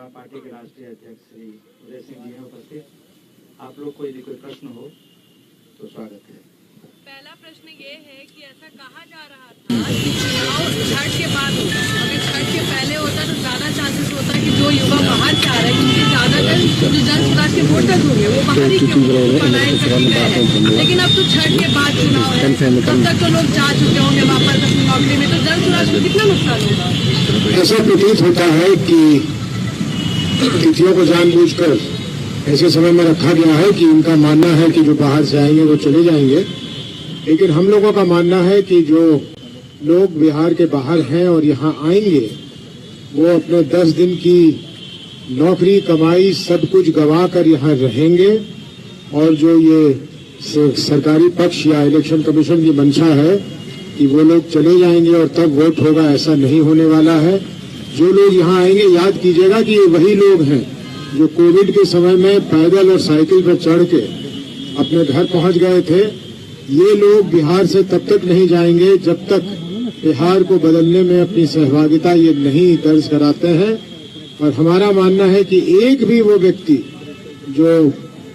Party के राष्ट्रीय अध्यक्ष श्री उदय सिंह जी हैं उपस्थित। आप लोग को यदि कोई प्रश्न हो तो स्वागत है। पहला प्रश्न ये है कि ऐसा कहा जा रहा था कि चुनाव छठ के बाद होगा, अगर छठ के पहले होता तो ज्यादा चांसेस होता कि जो युवा बाहर से आ रहे हैं उनके ज्यादातर जो जन स्वराज के वोटर्स होंगे वो बाहर ही क्यों, लेकिन अब तो छठ के बाद चुनाव है, तब तक तो लोग जा चुके होंगे वापस अपनी नौकरी में, तो जन स्वराज को कितना नुकसान होगा? ऐसा प्रतीत होता है कि तिथियों को जानबूझकर ऐसे समय में रखा गया है कि इनका मानना है कि जो बाहर से आएंगे वो चले जाएंगे, लेकिन हम लोगों का मानना है कि जो लोग बिहार के बाहर हैं और यहाँ आएंगे वो अपने 10 दिन की नौकरी कमाई सब कुछ गंवा कर यहाँ रहेंगे, और जो ये सरकारी पक्ष या इलेक्शन कमीशन की मंशा है कि वो लोग चले जाएंगे और तब वोट होगा, ऐसा नहीं होने वाला है। जो लोग यहाँ आएंगे, याद कीजिएगा कि ये वही लोग हैं जो कोविड के समय में पैदल और साइकिल पर चढ़ के अपने घर पहुंच गए थे। ये लोग बिहार से तब तक नहीं जाएंगे जब तक बिहार को बदलने में अपनी सहभागिता ये नहीं दर्ज कराते हैं। और हमारा मानना है कि एक भी वो व्यक्ति जो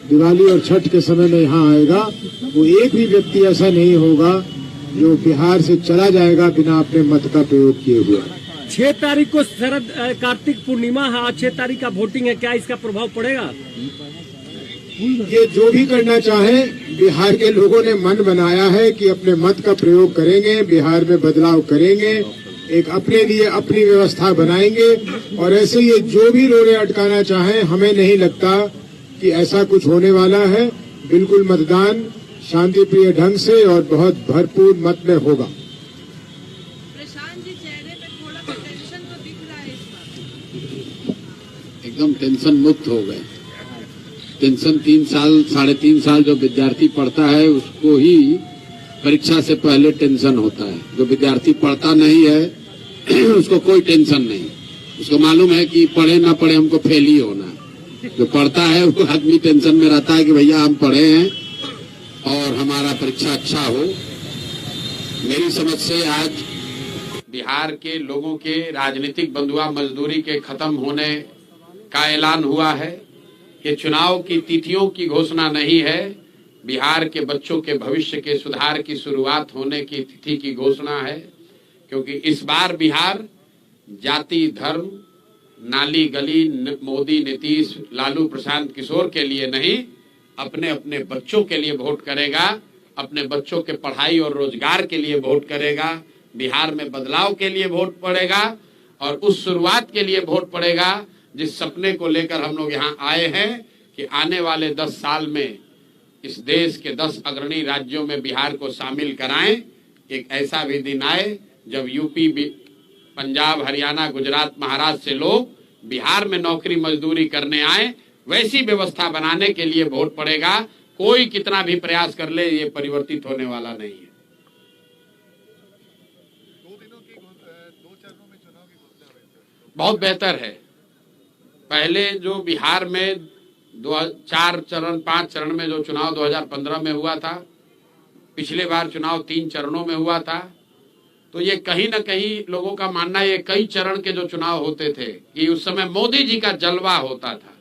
दिवाली और छठ के समय में यहाँ आएगा, वो एक भी व्यक्ति ऐसा नहीं होगा जो बिहार से चला जाएगा बिना अपने मत का प्रयोग किए हुए। 6 तारीख को शरद कार्तिक पूर्णिमा है, 6 तारीख का वोटिंग है, क्या इसका प्रभाव पड़ेगा? ये जो भी करना चाहे, बिहार के लोगों ने मन बनाया है कि अपने मत का प्रयोग करेंगे, बिहार में बदलाव करेंगे, एक अपने लिए अपनी व्यवस्था बनाएंगे, और ऐसे ये जो भी रोड़े अटकाना चाहें, हमें नहीं लगता कि ऐसा कुछ होने वाला है। बिल्कुल मतदान शांतिप्रिय ढंग से और बहुत भरपूर मत में होगा। प्रशांत जी, चेहरे पे थोड़ा सा टेंशन तो दिख रहा है इस बार। एकदम टेंशन मुक्त हो गए। टेंशन 3 साल 3.5 साल जो विद्यार्थी पढ़ता है उसको ही परीक्षा से पहले टेंशन होता है। जो विद्यार्थी पढ़ता नहीं है उसको कोई टेंशन नहीं, उसको मालूम है कि पढ़े ना पढ़े हमको फेल ही होना। जो पढ़ता है वो आदमी टेंशन में रहता है कि भैया हम पढ़े हैं और हमारा परीक्षा अच्छा हो। मेरी समझ से आज बिहार के लोगों के राजनीतिक बंधुआ मजदूरी के खत्म होने का ऐलान हुआ है। ये चुनाव की तिथियों की घोषणा नहीं है, बिहार के बच्चों के भविष्य के सुधार की शुरुआत होने की तिथि की घोषणा है। क्योंकि इस बार बिहार जाति धर्म नाली गली मोदी नीतीश लालू प्रशांत किशोर के लिए नहीं, अपने अपने बच्चों के लिए वोट करेगा, अपने बच्चों के पढ़ाई और रोजगार के लिए वोट करेगा, बिहार में बदलाव के लिए वोट पड़ेगा, और उस शुरुआत के लिए वोट पड़ेगा जिस सपने को लेकर हम लोग यहाँ आए हैं कि आने वाले 10 साल में इस देश के 10 अग्रणी राज्यों में बिहार को शामिल कराएं। एक ऐसा भी दिन आए जब यूपी पंजाब हरियाणा गुजरात महाराष्ट्र से लोग बिहार में नौकरी मजदूरी करने आए, वैसी व्यवस्था बनाने के लिए वोट पड़ेगा। कोई कितना भी प्रयास कर ले, ये परिवर्तित होने वाला नहीं है। 2 चरणों में चुनाव की घोषणा बहुत बेहतर है। पहले जो बिहार में 4 चरण 5 चरण में जो चुनाव 2015 में हुआ था, पिछले बार चुनाव 3 चरणों में हुआ था, तो ये कहीं ना कहीं लोगों का मानना है ये कई चरण के जो चुनाव होते थे कि उस समय मोदी जी का जलवा होता था,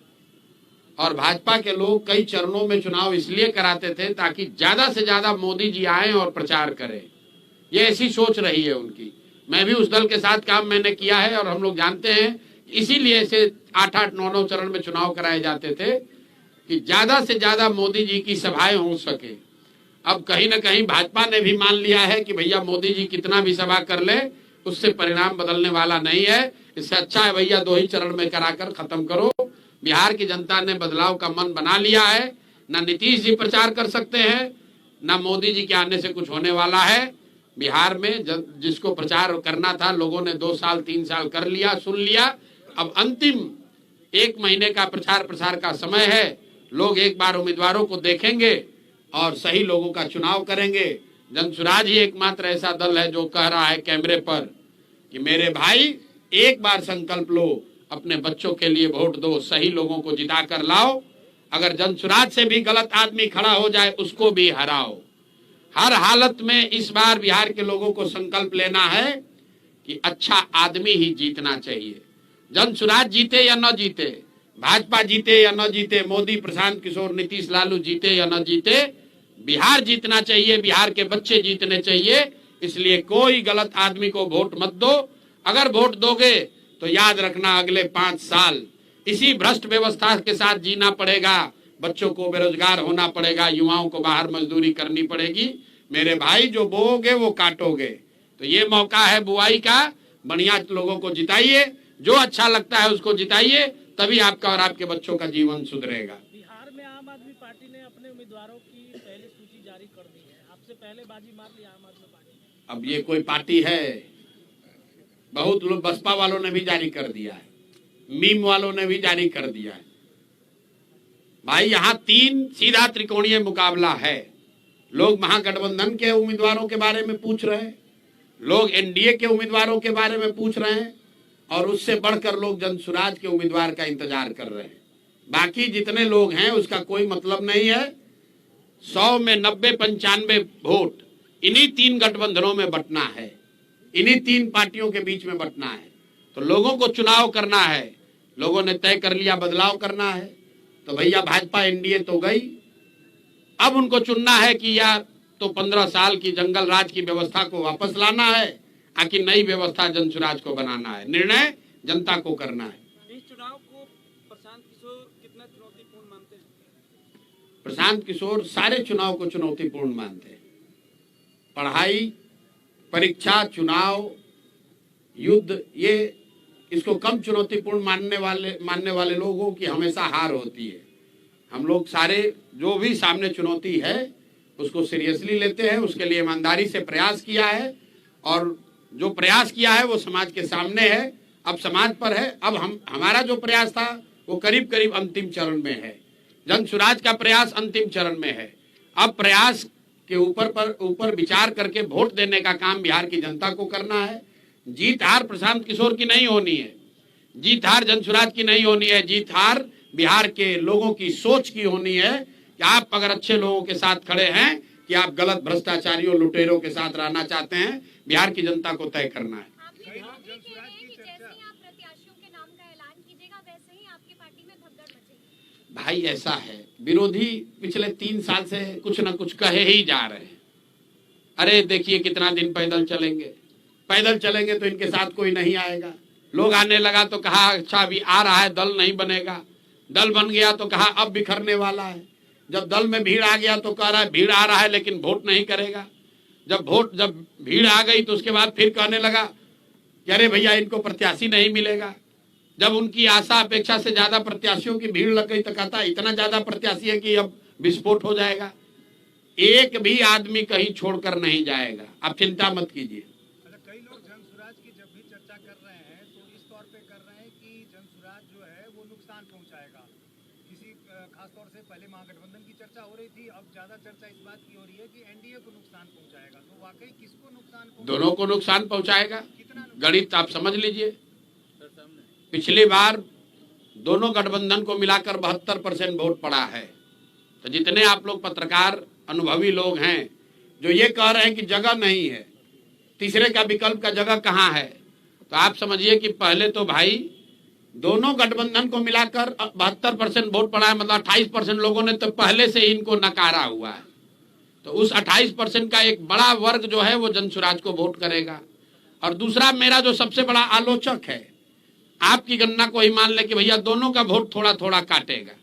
और भाजपा के लोग कई चरणों में चुनाव इसलिए कराते थे ताकि ज्यादा से ज्यादा मोदी जी आए और प्रचार करें। ये ऐसी सोच रही है उनकी। मैं भी उस दल के साथ काम मैंने किया है और हम लोग जानते हैं, इसीलिए ऐसे 8-8 9-9 चरण में चुनाव कराए जाते थे कि ज्यादा से ज्यादा मोदी जी की सभाएं हो सके। अब कहीं ना कहीं भाजपा ने भी मान लिया है कि भैया मोदी जी कितना भी सभा कर ले उससे परिणाम बदलने वाला नहीं है, इससे अच्छा है भैया 2 ही चरण में कराकर खत्म करो। बिहार की जनता ने बदलाव का मन बना लिया है। ना नीतीश जी प्रचार कर सकते हैं, ना मोदी जी के आने से कुछ होने वाला है। बिहार में जिसको प्रचार करना था लोगों ने 2 साल 3 साल कर लिया, सुन लिया। अब अंतिम 1 महीने का प्रचार प्रसार का समय है। लोग एक बार उम्मीदवारों को देखेंगे और सही लोगों का चुनाव करेंगे। जनसुराज ही एकमात्र ऐसा दल है जो कह रहा है कैमरे पर कि मेरे भाई एक बार संकल्प लो, अपने बच्चों के लिए वोट दो, सही लोगों को जिता कर लाओ। अगर जनसुराज से भी गलत आदमी खड़ा हो जाए उसको भी हराओ। हर हालत में इस बार बिहार के लोगों को संकल्प लेना है कि अच्छा आदमी ही जीतना चाहिए। जन सुराज जीते या न जीते, भाजपा जीते या न जीते, मोदी, प्रशांत किशोर, नीतीश, लालू जीते या न जीते, बिहार जीतना चाहिए, बिहार के बच्चे जीतने चाहिए। इसलिए कोई गलत आदमी को वोट मत दो। अगर वोट दोगे तो याद रखना अगले 5 साल इसी भ्रष्ट व्यवस्था के साथ जीना पड़ेगा। बच्चों को बेरोजगार होना पड़ेगा, युवाओं को बाहर मजदूरी करनी पड़ेगी। मेरे भाई, जो बोओगे वो काटोगे। तो ये मौका है बुआई का। बढ़िया लोगों को जिताइए, जो अच्छा लगता है उसको जिताइए, तभी आपका और आपके बच्चों का जीवन सुधरेगा। बिहार में आम आदमी पार्टी ने अपने उम्मीदवारों की पहली सूची जारी कर दी है। आपसे पहले बाजी मार ली आम आदमी पार्टी ने। अब ये कोई पार्टी है? बहुत लोग, बसपा वालों ने भी जारी कर दिया है, मीम वालों ने भी जारी कर दिया है। भाई, यहाँ 3 सीधा त्रिकोणीय मुकाबला है। लोग महागठबंधन के उम्मीदवारों के बारे में पूछ रहे हैं, लोग एनडीए के उम्मीदवारों के बारे में पूछ रहे हैं, और उससे बढ़कर लोग जनसुराज के उम्मीदवार का इंतजार कर रहे हैं। बाकी जितने लोग हैं उसका कोई मतलब नहीं है। 100 में 90-95 वोट इन्हीं 3 गठबंधनों में बंटना है, इन्हीं 3 पार्टियों के बीच में बंटना है। तो लोगों को चुनाव करना है, लोगों ने तय कर लिया बदलाव करना है। तो भैया, भाजपा एनडीए तो गई, अब उनको चुनना है कि यार तो 15 साल की जंगल राज की व्यवस्था को वापस लाना है, आखिर नई व्यवस्था जनसुराज को बनाना है। निर्णय जनता को करना है। इस चुनाव को प्रशांत किशोर कितना चुनौतीपूर्ण मानते हैं? प्रशांत किशोर सारे चुनाव को चुनौतीपूर्ण मानते हैं। पढ़ाई, परीक्षा, चुनाव, युद्ध, ये इसको कम चुनौतीपूर्ण मानने वाले लोगों की हमेशा हार होती है। हम लोग सारे जो भी सामने चुनौती है उसको सीरियसली लेते हैं, उसके लिए ईमानदारी से प्रयास किया है, और जो प्रयास किया है वो समाज के सामने है, अब समाज पर है। अब हमारा जो प्रयास था वो करीब करीब अंतिम चरण में है। जनसुराज का प्रयास अंतिम चरण में है। अब प्रयास के ऊपर विचार करके वोट देने का काम बिहार की जनता को करना है। जीत हार प्रशांत किशोर की नहीं होनी है, जीत हार जनसुराज की नहीं होनी है, जीत हार बिहार के लोगोों की सोच की होनी है कि आप अगर अच्छे लोगों के साथ खड़े हैं कि आप गलत भ्रष्टाचारियों, लुटेरों के साथ रहना चाहते हैं, बिहार की जनता को तय करना है। भाई, ऐसा है, विरोधी पिछले 3 साल से कुछ न कुछ कहे ही जा रहे हैं। अरे देखिए कितना दिन पैदल चलेंगे, पैदल चलेंगे तो इनके साथ कोई नहीं आएगा। लोग आने लगा तो कहा अच्छा अभी आ रहा है, दल नहीं बनेगा। दल बन गया तो कहा अब बिखरने वाला है। जब दल में भीड़ आ गया तो कह रहा है भीड़ आ रहा है लेकिन वोट नहीं करेगा। जब भीड़ आ गई तो उसके बाद फिर कहने लगा कि अरे भैया इनको प्रत्याशी नहीं मिलेगा। जब उनकी आशा अपेक्षा से ज्यादा प्रत्याशियों की भीड़ लग गई तो कहता इतना ज्यादा प्रत्याशी है कि अब विस्फोट हो जाएगा। एक भी आदमी कहीं छोड़कर नहीं जाएगा, आप चिंता मत कीजिए। कई लोग जनसुराज की जब भी चर्चा कर रहे हैं तो इस तौर पे कर रहे हैं कि जनसुराज जो है वो नुकसान पहुंचाएगा। किसी खासतौर से पहले महागठबंधन की चर्चा हो रही थी, अब ज्यादा चर्चा इस बात की हो रही है कि एनडीए को नुकसान पहुंचाएगा। तो वाकई किसको नुकसान पहुंचाएगा? दोनों को नुकसान पहुंचाएगा। गणित आप समझ लीजिए, पिछली बार दोनों गठबंधन को मिलाकर 72% वोट पड़ा है। तो जितने आप लोग पत्रकार अनुभवी लोग हैं जो ये कह रहे हैं कि जगह नहीं है, तीसरे का विकल्प का जगह कहाँ है, तो आप समझिए कि पहले तो भाई दोनों गठबंधन को मिलाकर 72% वोट पड़ा है, मतलब 28% लोगों ने तो पहले से ही इनको नकारा हुआ है। तो उस 28% का एक बड़ा वर्ग जो है वो जनसुराज को वोट करेगा। और दूसरा, मेरा जो सबसे बड़ा आलोचक है, आपकी गणना को ही मान ले कि भैया दोनों का वोट थोड़ा थोड़ा काटेगा।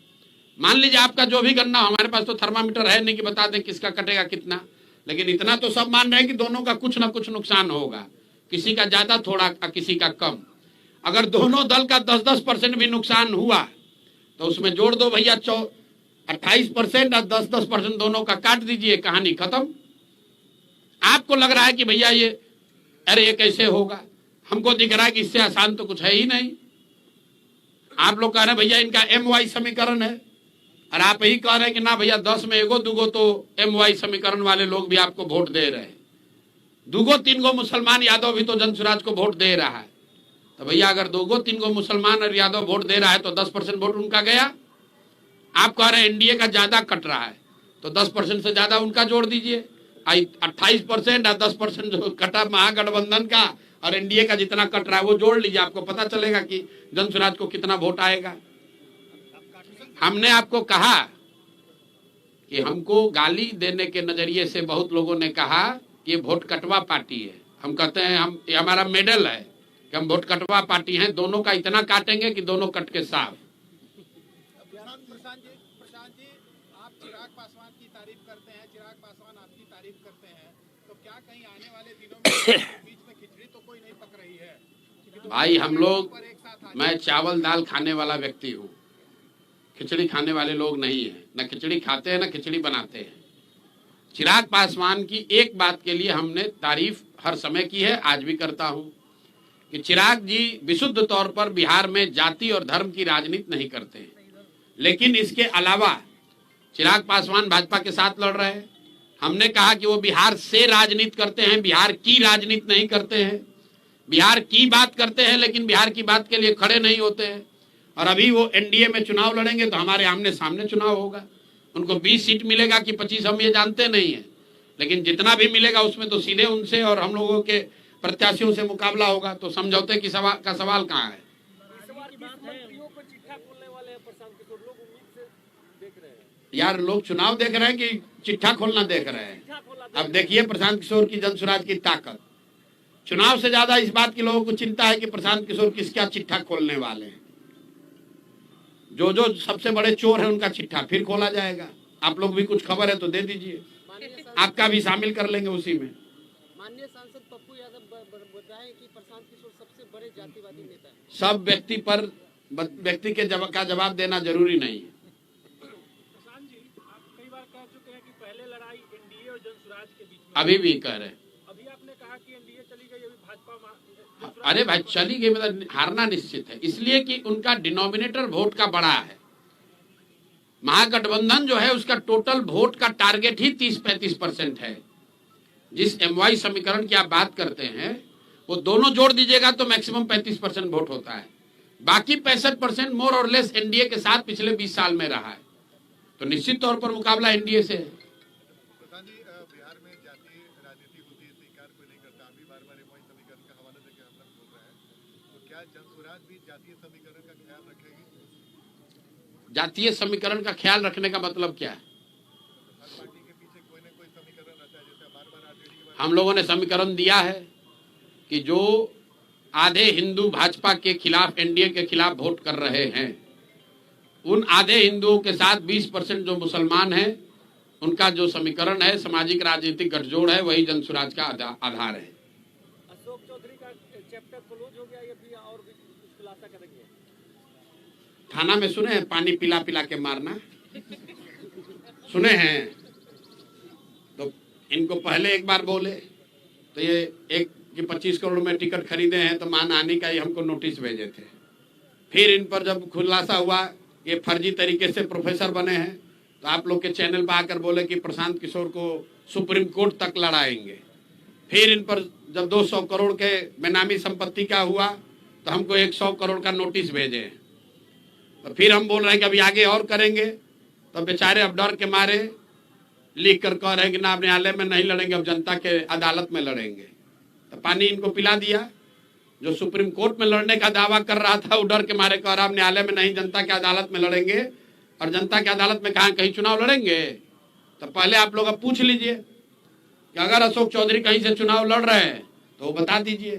मान लीजिए आपका जो भी गणना, हमारे पास तो थर्मामीटर है नहीं कि बता दें किसका कटेगा कितना, लेकिन इतना तो सब मान रहे हैं कि दोनों का कुछ ना कुछ नुकसान होगा, किसी का ज्यादा थोड़ा किसी का कम। अगर दोनों दल का 10-10% भी नुकसान हुआ तो उसमें जोड़ दो भैया 28% और 10-10% दोनों का काट दीजिए, कहानी खत्म। आपको लग रहा है कि भैया ये अरे ये कैसे होगा, हमको दिख रहा है कि इससे आसान तो कुछ है ही नहीं। आप लोग कह रहे हैं भैया इनका MY समीकरण है, और आप यही कह रहे हैं कि ना भैया 10 में एगो दूगो तो MY समीकरण वाले लोग भी आपको वोट दे रहे हैं। 2-3 मुसलमान यादव भी तो जनसुराज को वोट दे रहा है। तो भैया अगर 2-3 मुसलमान और यादव वोट दे रहा है तो 10% वोट उनका गया। आप कह रहे हैं एनडीए का ज्यादा कट रहा है तो 10% से ज्यादा उनका जोड़ दीजिए, 28% और 10% जो कटा महागठबंधन का और एनडीए का जितना कट रहा है वो जोड़ लीजिए, आपको पता चलेगा कि जनसुराज को कितना वोट आएगा। हमने आपको कहा कि हमको गाली देने के नजरिए से बहुत लोगों ने कहा कि ये वोट कटवा पार्टी है। हम कहते हैं हम, ये हमारा मेडल है कि हम वोट कटवा पार्टी हैं, दोनों का इतना काटेंगे कि दोनों कट के साफ। प्रशांत जी, आप चिराग पासवान की तारीफ करते हैं, चिराग पासवान आपकी तारीफ करते हैं, तो क्या कहीं आने वाले दिनों में बीच में खिचड़ी तो कोई नहीं पक रही है? भाई हम लोग, मैं चावल दाल खाने वाला व्यक्ति हूँ, खिचड़ी खाने वाले लोग नहीं है। न खिचड़ी खाते हैं न खिचड़ी बनाते हैं। चिराग पासवान की एक बात के लिए हमने तारीफ हर समय की है, आज भी करता हूँ, कि चिराग जी विशुद्ध तौर पर बिहार में जाति और धर्म की राजनीति नहीं करते हैं। लेकिन इसके अलावा चिराग पासवान भाजपा के साथ लड़ रहे हैं। हमने कहा कि वो बिहार से राजनीति करते हैं, बिहार की राजनीति नहीं करते हैं। बिहार की बात करते हैं लेकिन बिहार की बात के लिए खड़े नहीं होते हैं। और अभी वो एनडीए में चुनाव लड़ेंगे तो हमारे आमने सामने चुनाव होगा। उनको 20 सीट मिलेगा कि 25 हम ये जानते नहीं है, लेकिन जितना भी मिलेगा उसमें तो सीधे उनसे और हम लोगों के प्रत्याशियों से मुकाबला होगा। तो समझौते की सवाल कहाँ है? यार लोग चुनाव देख रहे हैं कि चिट्ठा खोलना देख रहे हैं? अब देखिए प्रशांत किशोर की जनसुराज की ताकत। चुनाव से ज्यादा इस बात की लोगों को चिंता है कि प्रशांत किशोर किसका चिट्ठा खोलने वाले हैं। जो जो सबसे बड़े चोर है उनका चिट्ठा फिर खोला जाएगा। आप लोग भी कुछ खबर है तो दे दीजिए, आपका भी शामिल कर लेंगे उसी में। माननीय सांसद पप्पू यादव बताएं कि प्रशांत किशोर सबसे बड़े जातिवादी नेता हैं। सब व्यक्ति के का जवाब देना जरूरी नहीं है। प्रशांत जी, आप कई बार कह चुके हैं कि पहले लड़ाई एनडीए और जनसुराज के बीच में, अभी भी कह रहे हैं। अभी आपने कहा कि एनडीए चली गई, अभी भाजपा अरे भाई चली गई मतलब हारना निश्चित है, इसलिए कि उनका डिनोमिनेटर वोट का बड़ा है। महागठबंधन जो है उसका टोटल वोट का टारगेट ही 30-35% है। जिस एमवाई समीकरण की आप बात करते हैं वो दोनों जोड़ दीजिएगा तो मैक्सिमम 35% वोट होता है। बाकी 65% मोर और लेस एनडीए के साथ पिछले 20 साल में रहा है। तो निश्चित तौर पर मुकाबला एनडीए से है। प्रधान जी, बिहार में जातीय राजनीति होती है, स्वीकार कोई नहीं करता। अभी बार-बार एमवाई समीकरण का हवाला देकर हम लोग बोल रहे हैं, तो क्या जनसुराज भी जातीय समीकरण का ख्याल रखेगी? जातीय समीकरण का ख्याल रखने का मतलब क्या है? हर पार्टी के पीछे कोई ना कोई समीकरण रहता है। जैसे बार-बार आरजेडी के हम लोगों ने समीकरण दिया है कि जो आधे हिंदू भाजपा के खिलाफ एनडीए के खिलाफ वोट कर रहे हैं, उन आधे हिंदुओं के साथ 20% जो मुसलमान हैं, उनका जो समीकरण है, सामाजिक राजनीतिक गठजोड़ है, वही जनसुराज का आधार है। अशोक चौधरी का चैप्टर क्लोज हो गया, ये भी और भी कुछ खुलासा करेंगे? थाना में सुने हैं पानी पिला पिला के मारना, सुने हैं? तो इनको पहले एक बार बोले तो ये एक कि 25 करोड़ में टिकट खरीदे हैं तो मानहानि का ही हमको नोटिस भेजे थे। फिर इन पर जब खुलासा हुआ ये फर्जी तरीके से प्रोफेसर बने हैं तो आप लोग के चैनल पर आकर बोले कि प्रशांत किशोर को सुप्रीम कोर्ट तक लड़ाएंगे। फिर इन पर जब 200 करोड़ के बेनामी संपत्ति का हुआ तो हमको 100 करोड़ का नोटिस भेजे। तो फिर हम बोल रहे हैं कि अभी आगे और करेंगे, तो बेचारे अब डर के मारे लिख कर कह रहे हैं कि ना न्यायालय में नहीं लड़ेंगे, अब जनता के अदालत में लड़ेंगे। तो पानी इनको पिला दिया। जो सुप्रीम कोर्ट में लड़ने का दावा कर रहा था वो डर के मारे कह रहा न्यायालय में नहीं, जनता के अदालत में लड़ेंगे। और जनता के अदालत में कहाँ कहीं चुनाव लड़ेंगे? तो पहले आप लोग अब पूछ लीजिए कि अगर अशोक चौधरी कहीं से चुनाव लड़ रहे हैं तो वो बता दीजिए,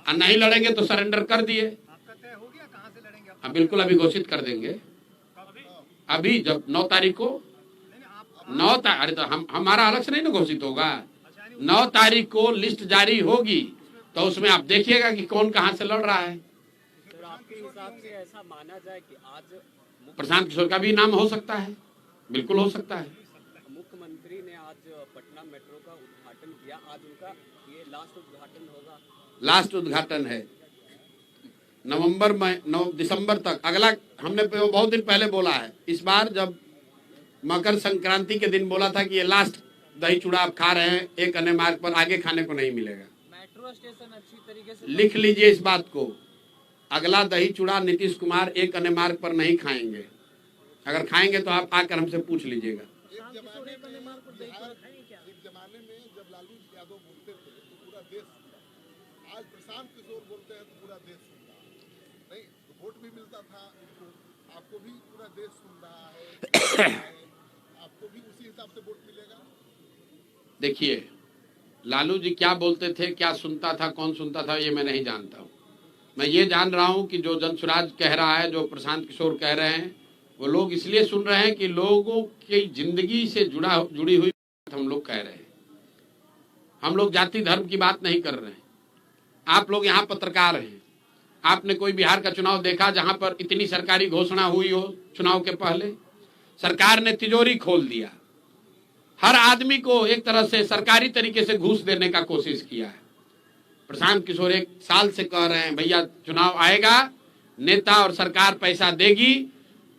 और नहीं लड़ेंगे तो सरेंडर कर दिए। आपका तय हो गया कहाँ से लड़ेंगे? हाँ बिल्कुल, अभी घोषित कर देंगे। अभी जब 9 तारीख को 9 तारीख, अरे तो हमारा अलग से नहीं ना घोषित होगा। 9 तारीख को लिस्ट जारी होगी तो उसमें आप देखिएगा कि कौन कहाँ से लड़ रहा है। सर, आपके हिसाब से ऐसा माना जाए कि आज प्रशांत किशोर का भी नाम हो सकता है, बिल्कुल हो सकता है। मुख्यमंत्री ने आज पटना मेट्रो का उद्घाटन किया, आज उनका ये लास्ट उद्घाटन होगा? लास्ट उद्घाटन है नवंबर में, 9 दिसंबर तक। अगला हमने बहुत दिन पहले बोला है, इस बार जब मकर संक्रांति के दिन बोला था कि ये लास्ट दही चूड़ा आप खा रहे हैं एक अन्य मार्ग पर, आगे खाने को नहीं मिलेगा। मेट्रो स्टेशन अच्छी तरीके से लिख लीजिए इस बात को, अगला दही चूड़ा नीतीश कुमार एक अन्य मार्ग पर नहीं खाएंगे। अगर खाएंगे तो आप आकर हमसे पूछ लीजिएगा। एक जमाने में आज प्रशांत किशोर बोलते हैं तो पूरा देश सुन रहा है। नहीं तो वोट भी मिलता था उनको, आपको भी पूरा देश सुन रहा है, आपको भी उसी हिसाब से वोट मिलेगा। देखिए, लालू जी क्या बोलते थे, क्या सुनता था, कौन सुनता था, ये मैं नहीं जानता हूँ। मैं ये जान रहा हूँ कि जो जनसुराज कह रहा है, जो प्रशांत किशोर कह रहे हैं, वो लोग इसलिए सुन रहे हैं कि लोगों की जिंदगी से जुड़ी हुई बात हम लोग कह रहे हैं। हम लोग जाति धर्म की बात नहीं कर रहे हैं। आप लोग यहाँ पत्रकार हैं, आपने कोई बिहार का चुनाव देखा जहां पर इतनी सरकारी घोषणा हुई हो? चुनाव के पहले सरकार ने तिजोरी खोल दिया, हर आदमी को एक तरह से सरकारी तरीके से घूस देने का कोशिश किया है। प्रशांत किशोर 1 साल से कह रहे हैं भैया चुनाव आएगा, नेता और सरकार पैसा देगी,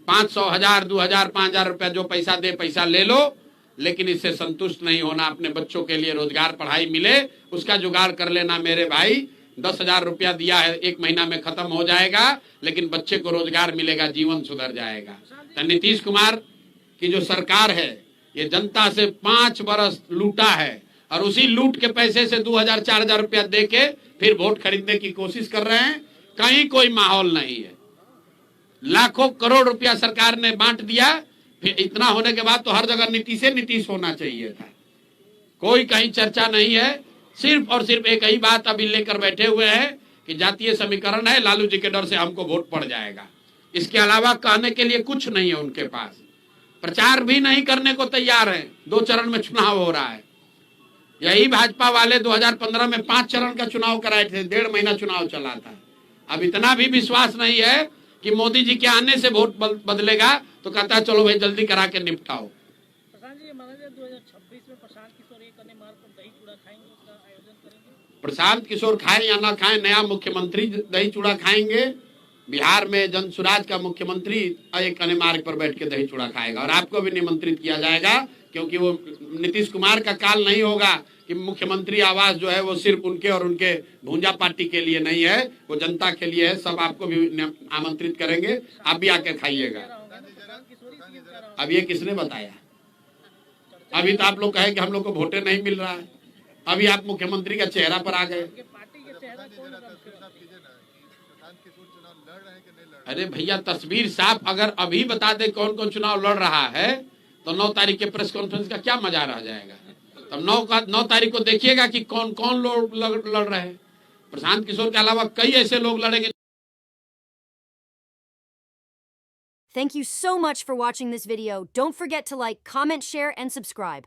500, 1000, 2000, 5000 रुपया जो पैसा दे पैसा ले लो, लेकिन इससे संतुष्ट नहीं होना। अपने बच्चों के लिए रोजगार, पढ़ाई मिले उसका जुगाड़ कर लेना मेरे भाई। 10,000 रुपया दिया है, 1 महीना में खत्म हो जाएगा, लेकिन बच्चे को रोजगार मिलेगा, जीवन सुधर जाएगा। तो नीतीश कुमार की जो सरकार है, ये जनता से 5 बरस लूटा है और उसी लूट के पैसे से 2000, 4000 रुपया दे के फिर वोट खरीदने की कोशिश कर रहे हैं। कहीं कोई माहौल नहीं है। लाखों करोड़ रुपया सरकार ने बांट दिया, फिर इतना होने के बाद तो हर जगह नीतीश होना चाहिए था। कोई कहीं चर्चा नहीं है, सिर्फ और सिर्फ एक ही बात अभी लेकर बैठे हुए हैं कि जातीय समीकरण है, लालू जी के डर से हमको वोट पड़ जाएगा। इसके अलावा कहने के लिए कुछ नहीं है उनके पास। प्रचार भी नहीं करने को तैयार है। 2 चरण में चुनाव हो रहा है। यही भाजपा वाले 2015 में 5 चरण का चुनाव कराए थे, 1.5 महीना चुनाव चला था। अब इतना भी विश्वास नहीं है कि मोदी जी के आने से वोट बदलेगा, तो कहता है चलो भाई जल्दी करा के निपटाओ। प्रशांत जी, माना जाए 2026 में प्रशांत किशोर एक अन्य मार्ग पर दही चूड़ा खाएंगे, उसका आयोजन करेंगे। प्रशांत किशोर खाए या ना खाए, नया मुख्यमंत्री दही चूड़ा खाएंगे। बिहार में जनसुराज का मुख्यमंत्री एक अन्य मार्ग पर बैठ के दही चूड़ा खाएगा और आपको भी निमंत्रित किया जाएगा, क्योंकि वो नीतीश कुमार का काल नहीं होगा कि मुख्यमंत्री आवास जो है वो सिर्फ उनके और उनके भूंजा पार्टी के लिए नहीं है, वो जनता के लिए है। सब आपको भी आमंत्रित करेंगे, आप भी आकर खाइएगा। अब ये किसने बताया? अभी तो आप लोग कहे कि हम लोग को वोटें नहीं मिल रहा है, अभी आप मुख्यमंत्री का चेहरा पर आ गए। अरे भैया तस्वीर साफ अगर अभी बता दे कौन कौन चुनाव लड़ रहा है, तो 9 तारीख के प्रेस कॉन्फ्रेंस का क्या मजा रह जाएगा। तब 9 तारीख को देखिएगा कि कौन कौन लोग लड़ रहे हैं। प्रशांत किशोर के अलावा कई ऐसे लोग लड़ेंगे। Thank you so much for watching this video. Don't forget to like, comment, share, and subscribe.